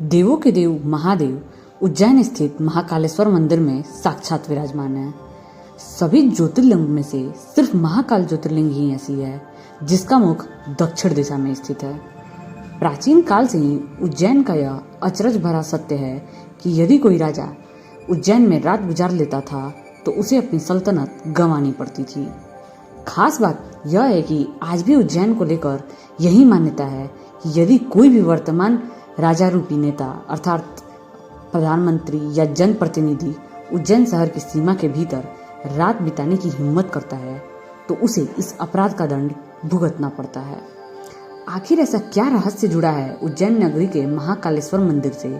देवों के देव महादेव उज्जैन स्थित महाकालेश्वर मंदिर में साक्षात विराजमान है। सभी ज्योतिर्लिंग में से सिर्फ महाकाल ज्योतिर्लिंग ही ऐसी है जिसका मुख दक्षिण दिशा में स्थित है। प्राचीन काल से ही उज्जैन का यह अचरज भरा सत्य है कि यदि कोई राजा उज्जैन में रात गुजार लेता था तो उसे अपनी सल्तनत गंवानी पड़ती थी। खास बात यह है कि आज भी उज्जैन को लेकर यही मान्यता है कि यदि कोई भी वर्तमान राजा रूपी नेता अर्थात प्रधानमंत्री या जनप्रतिनिधि उज्जैन शहर की सीमा के भीतर रात बिताने की हिम्मत करता है तो उसे इस अपराध का दंड भुगतना पड़ता है। आखिर ऐसा क्या रहस्य जुड़ा है उज्जैन नगरी के महाकालेश्वर मंदिर से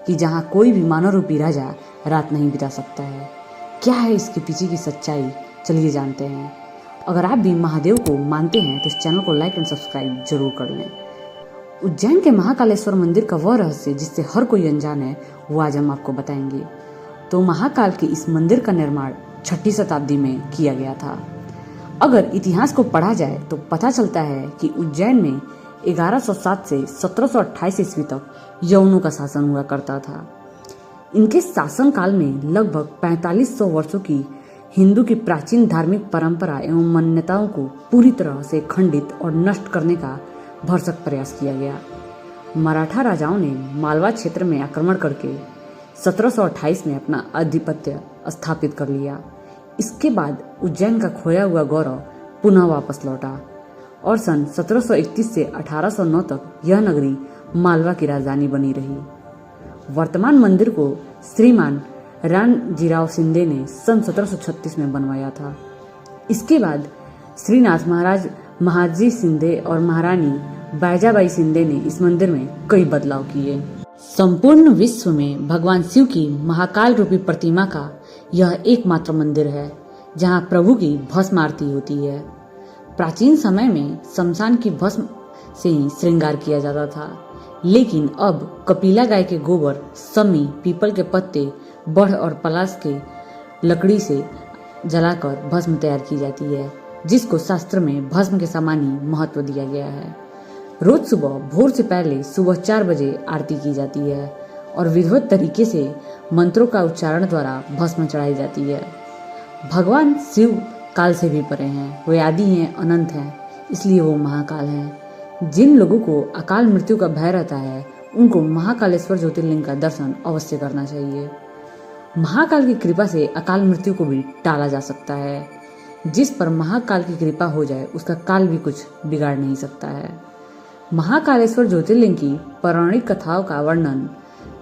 कि जहां कोई भी मानव रूपी राजा रात नहीं बिता सकता है? क्या है इसके पीछे की सच्चाई? चलिए जानते हैं। अगर आप भी महादेव को मानते हैं तो इस चैनल को लाइक एंड सब्सक्राइब जरूर कर लें। उज्जैन के महाकालेश्वर मंदिर का वह रहस्य जिससे हर कोई अनजान है वो आज हम आपको बताएंगे। तो महाकाल के इस मंदिर का निर्माण 6ठी शताब्दी में किया गया था। अगर इतिहास को पढ़ा जाए तो पता चलता है कि उज्जैन में 1107 से 1728 ईस्वी तक यवनों का शासन हुआ करता था। इनके शासन काल में लगभग 4500 वर्षों की हिंदू की प्राचीन धार्मिक परंपरा एवं मान्यताओं को पूरी तरह से खंडित और नष्ट करने का भरसक प्रयास किया गया। मराठा राजाओं ने मालवा क्षेत्र में आक्रमण करके 1728 में अपना आधिपत्य स्थापित कर लिया। इसके बाद उज्जैन का खोया हुआ गौरव पुनः वापस लौटा और सन 1731 से 1809 तक यह नगरी मालवा की राजधानी बनी रही। वर्तमान मंदिर को श्रीमान रामजीराव शिंदे ने सन 1736 में बनवाया था। इसके बाद श्रीनाथ महाराज महाजी शिंदे और महारानी बैजाबाई शिंदे ने इस मंदिर में कई बदलाव किए। संपूर्ण विश्व में भगवान शिव की महाकाल रूपी प्रतिमा का यह एकमात्र मंदिर है जहां प्रभु की भस्म आरती होती है। प्राचीन समय में शमशान की भस्म से ही श्रृंगार किया जाता था, लेकिन अब कपिला गाय के गोबर, समी, पीपल के पत्ते, बढ़ और पलाश के लकड़ी से जलाकर भस्म तैयार की जाती है, जिसको शास्त्र में भस्म के समान ही महत्व दिया गया है। रोज सुबह भोर से पहले सुबह 4 बजे आरती की जाती है और विधिवत तरीके से मंत्रों का उच्चारण द्वारा भस्म चढ़ाई जाती है। भगवान शिव काल से भी परे हैं, वे आदि हैं, अनंत हैं, इसलिए वो महाकाल हैं। जिन लोगों को अकाल मृत्यु का भय रहता है उनको महाकालेश्वर ज्योतिर्लिंग का दर्शन अवश्य करना चाहिए। महाकाल की कृपा से अकाल मृत्यु को भी टाला जा सकता है। जिस पर महाकाल की कृपा हो जाए उसका काल भी कुछ बिगाड़ नहीं सकता है। महाकालेश्वर ज्योतिर्लिंग की पौराणिक कथाओं का वर्णन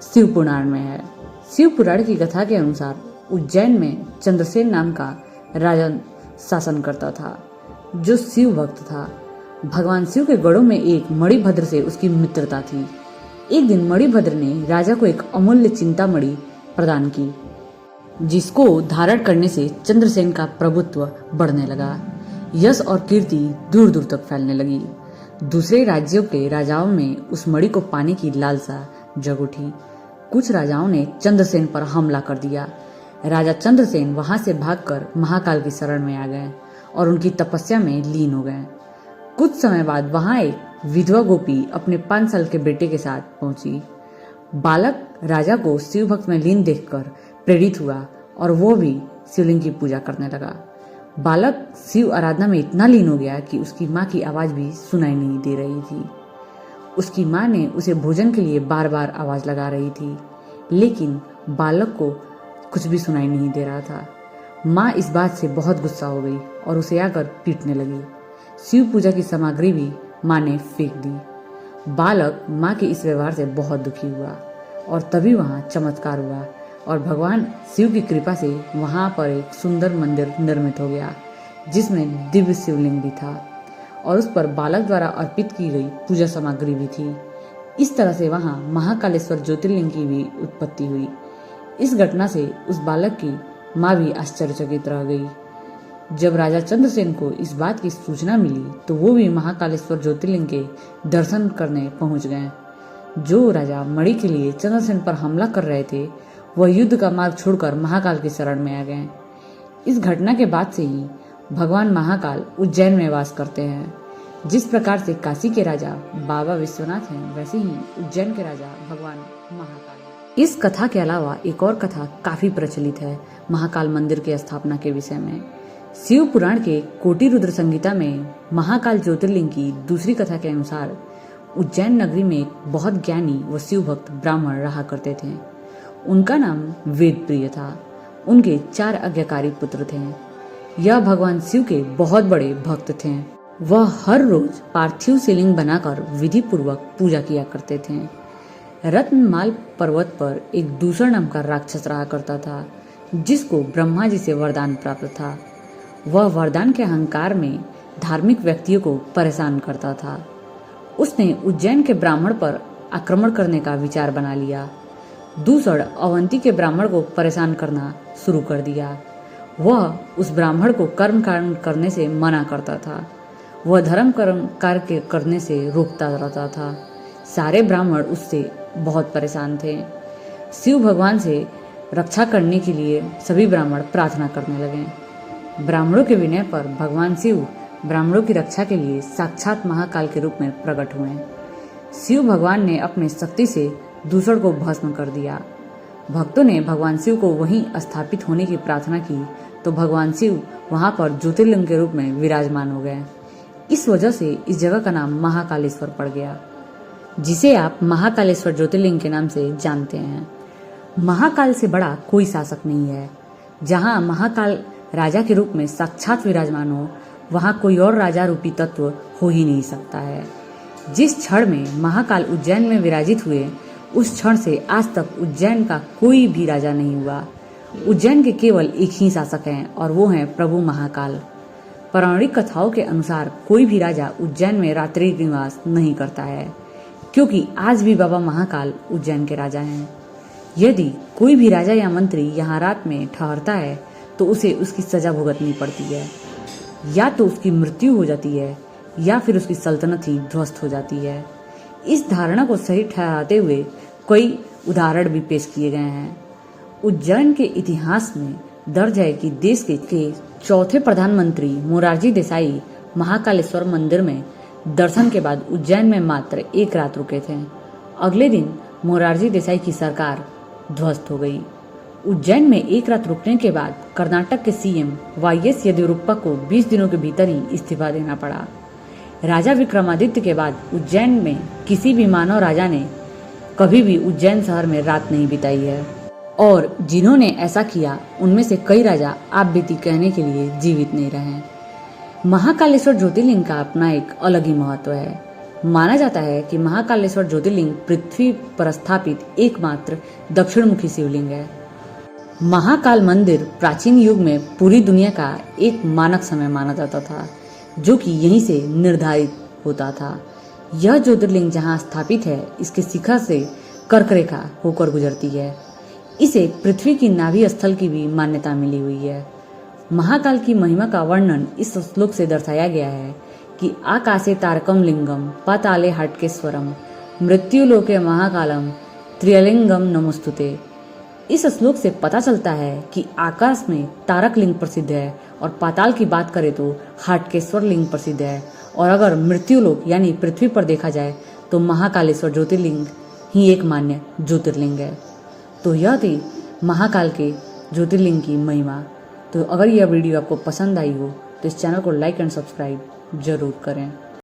शिव पुराण में है। शिव पुराण की कथा के अनुसार उज्जैन में चंद्रसेन नाम का राजा शासन करता था जो शिव भक्त था। भगवान शिव के गढ़ों में एक मणिभद्र से उसकी मित्रता थी। एक दिन मणिभद्र ने राजा को एक अमूल्य चिंतामणि प्रदान की जिसको धारण करने से चंद्रसेन का प्रभुत्व बढ़ने लगा। यश और कीर्ति दूर दूर तक फैलने लगी। दूसरे राज्यों के राजाओं में उस मणि को पाने की लालसा जग उठी। कुछ राजाओं ने चंद्रसेन पर हमला कर दिया। राजा चंद्रसेन वहां से भागकर महाकाल की शरण में आ गए और उनकी तपस्या में लीन हो गए। कुछ समय बाद वहां एक विधवा गोपी अपने 5 साल के बेटे के साथ पहुंची। बालक राजा को शिव भक्त में लीन देखकर प्रेरित हुआ और वो भी शिवलिंग की पूजा करने लगा। बालक शिव आराधना में इतना लीन हो गया कि उसकी माँ की आवाज भी सुनाई नहीं दे रही थी। उसकी माँ ने उसे भोजन के लिए बार बार आवाज लगा रही थी, लेकिन बालक को कुछ भी सुनाई नहीं दे रहा था। माँ इस बात से बहुत गुस्सा हो गई और उसे आकर पीटने लगी। शिव पूजा की सामग्री भी माँ ने फेंक दी। बालक माँ के इस व्यवहार से बहुत दुखी हुआ और तभी वहाँ चमत्कार हुआ और भगवान शिव की कृपा से वहां पर एक सुंदर मंदिर निर्मित हो गया जिसमें दिव्य शिवलिंग भी था और उस पर बालक द्वारा अर्पित की गई पूजा सामग्री भी थी। इस तरह से वहां महाकालेश्वर ज्योतिर्लिंग की भी उत्पत्ति हुई। इस घटना से उस बालक की माँ भी आश्चर्यचकित रह गई। जब राजा चंद्रसेन को इस बात की सूचना मिली तो वो भी महाकालेश्वर ज्योतिर्लिंग के दर्शन करने पहुंच गए। जो राजा मणि के लिए चंद्रसेन पर हमला कर रहे थे वह युद्ध का मार्ग छोड़कर महाकाल की शरण में आ गए। इस घटना के बाद से ही भगवान महाकाल उज्जैन में वास करते हैं। जिस प्रकार से काशी के राजा बाबा विश्वनाथ हैं, वैसे ही उज्जैन के राजा भगवान महाकाल हैं। इस कथा के अलावा एक और कथा काफी प्रचलित है महाकाल मंदिर की स्थापना के विषय में। शिव पुराण के कोटि रुद्र संगीता में महाकाल ज्योतिर्लिंग की दूसरी कथा के अनुसार उज्जैन नगरी में एक बहुत ज्ञानी व शिव भक्त ब्राह्मण रहा करते थे। उनका नाम वेद प्रिय था। उनके 4 आज्ञाकारी पुत्र थे। यह भगवान शिव के बहुत बड़े भक्त थे। वह हर रोज पार्थिव शिवलिंग बनाकर विधि पूर्वक पूजा किया करते थे। रत्नमाल पर्वत पर एक दूसरा नाम का राक्षस रहा करता था, जिसको ब्रह्मा जी से वरदान प्राप्त था। वह वरदान के अहंकार में धार्मिक व्यक्तियों को परेशान करता था। उसने उज्जैन के ब्राह्मण पर आक्रमण करने का विचार बना लिया। दूसरा अवंती के ब्राह्मण को परेशान करना शुरू कर दिया। वह उस ब्राह्मण को कर्म कांड करने से मना करता था। वह धर्म कर्म कार्य करने से रोकता रहता था। सारे ब्राह्मण उससे बहुत परेशान थे। शिव भगवान से रक्षा करने के लिए सभी ब्राह्मण प्रार्थना करने लगे। ब्राह्मणों के विनय पर भगवान शिव ब्राह्मणों की रक्षा के लिए साक्षात महाकाल के रूप में प्रकट हुए। शिव भगवान ने अपने शक्ति से दूसर को भस्म कर दिया। भक्तों ने भगवान शिव को वहीं स्थापित होने की प्रार्थना की तो भगवान शिव वहां पर ज्योतिर्लिंग के रूप में विराजमान हो गए। इस वजह से इस जगह का नाम महाकालेश्वर पड़ गया, जिसे आप महाकालेश्वर ज्योतिर्लिंग के नाम से जानते हैं। महाकाल से बड़ा कोई शासक नहीं है। जहां महाकाल राजा के रूप में साक्षात विराजमान हो, वहां कोई और राजा रूपी तत्व हो ही नहीं सकता है। जिस क्षण में महाकाल उज्जैन में विराजित हुए, उस क्षण से आज तक उज्जैन का कोई भी राजा नहीं हुआ। उज्जैन के केवल एक ही शासक हैं और वो हैं प्रभु महाकाल। पौराणिक कथाओं के अनुसार कोई भी राजा उज्जैन में रात्रि निवास नहीं करता है, क्योंकि आज भी बाबा महाकाल उज्जैन के राजा हैं। यदि कोई भी राजा या मंत्री यहाँ रात में ठहरता है तो उसे उसकी सजा भुगतनी पड़ती है। या तो उसकी मृत्यु हो जाती है या फिर उसकी सल्तनत ही ध्वस्त हो जाती है। इस धारणा को सही ठहराते हुए कई उदाहरण भी पेश किए गए हैं। उज्जैन के इतिहास में दर्ज है कि देश के चौथे प्रधानमंत्री मोरारजी देसाई महाकालेश्वर मंदिर में दर्शन के बाद उज्जैन में मात्र 1 रात रुके थे। अगले दिन मोरारजी देसाई की सरकार ध्वस्त हो गई। उज्जैन में 1 रात रुकने के बाद कर्नाटक के सीएम वाईएस येदियुरप्पा को 20 दिनों के भीतर ही इस्तीफा देना पड़ा। राजा विक्रमादित्य के बाद उज्जैन में किसी भी मानव राजा ने कभी भी उज्जैन शहर में रात नहीं बिताई है, और जिन्होंने ऐसा किया उनमें से कई राजा आप बीती कहने के लिए जीवित नहीं रहे। महाकालेश्वर ज्योतिर्लिंग का अपना एक अलग ही महत्व है। माना जाता है कि महाकालेश्वर ज्योतिर्लिंग पृथ्वी पर स्थापित एकमात्र दक्षिणमुखी शिवलिंग है। महाकाल मंदिर प्राचीन युग में पूरी दुनिया का एक मानक समय माना जाता था, जो कि यहीं से निर्धारित होता था। यह ज्योतिर्लिंग जहां स्थापित है, इसके शिखर से कर्क रेखा होकर गुजरती है। इसे पृथ्वी की नाभि स्थल की भी मान्यता मिली हुई है। महाकाल की महिमा का वर्णन इस श्लोक से दर्शाया गया है कि आकाशे तारकम लिंगम पाताले हाटकेश्वरम मृत्युलोके महाकालम त्रियलिंगम नमोस्तुते। इस श्लोक से पता चलता है कि आकाश में तारक लिंग प्रसिद्ध है और पाताल की बात करें तो हाटकेश्वर लिंग प्रसिद्ध है, और अगर मृत्युलोक यानी पृथ्वी पर देखा जाए तो महाकालेश्वर ज्योतिर्लिंग ही एक मान्य ज्योतिर्लिंग है। तो यह थी महाकाल के ज्योतिर्लिंग की महिमा। तो अगर यह वीडियो आपको पसंद आई हो तो इस चैनल को लाइक एंड सब्सक्राइब जरूर करें।